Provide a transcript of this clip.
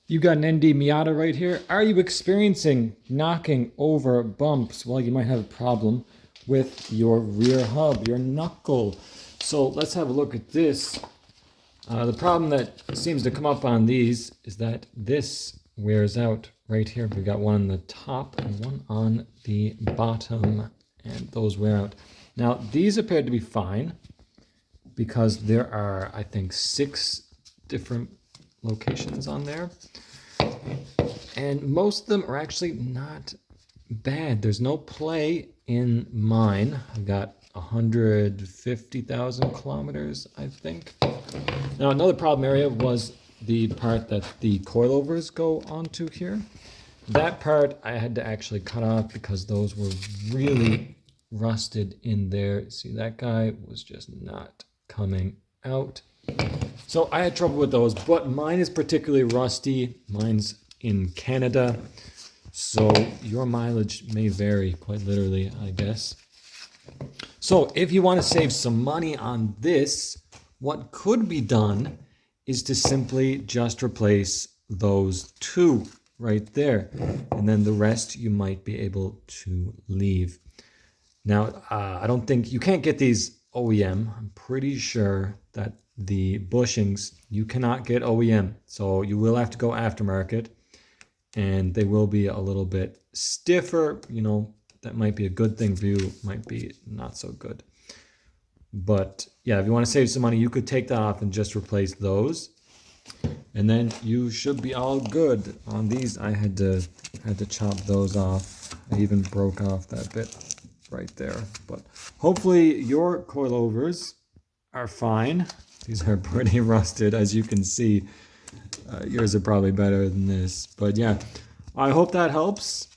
You got an ND Miata right here. Are you experiencing knocking over bumps? Well, you might have a problem with your rear hub, your knuckle. So let's have a look at this. The problem that seems to come up on these is that this wears out right here. We got one on the top and one on the bottom, and those wear out. Now, these appear to be fine because there are, I think, 6 different locations on there. And most of them are actually not bad. There's no play in mine. I've got 150,000 kilometers, I think. Now, another problem area was the part that the coilovers go onto here. That part I had to actually cut off because those were really rusted in there. See, that guy was just not coming out. So I had trouble with those, but mine is particularly rusty. Mine's in Canada, so your mileage may vary quite literally, I guess. So if you want to save some money on this, what could be done is to simply just replace those 2 right there, and then the rest you might be able to leave. Now, I don't think you can't get these OEM. I'm pretty sure that the bushings you cannot get OEM, so you will have to go aftermarket, and they will be a little bit stiffer. You know, that might be a good thing for you, might be not so good. But yeah, if you want to save some money, you could take that off and just replace those, and then you should be all good. On these, I had to chop those off. I even broke off that bit right there. But hopefully your coilovers are fine. These are pretty rusted, as you can see. Yours are probably better than this. But yeah, I hope that helps.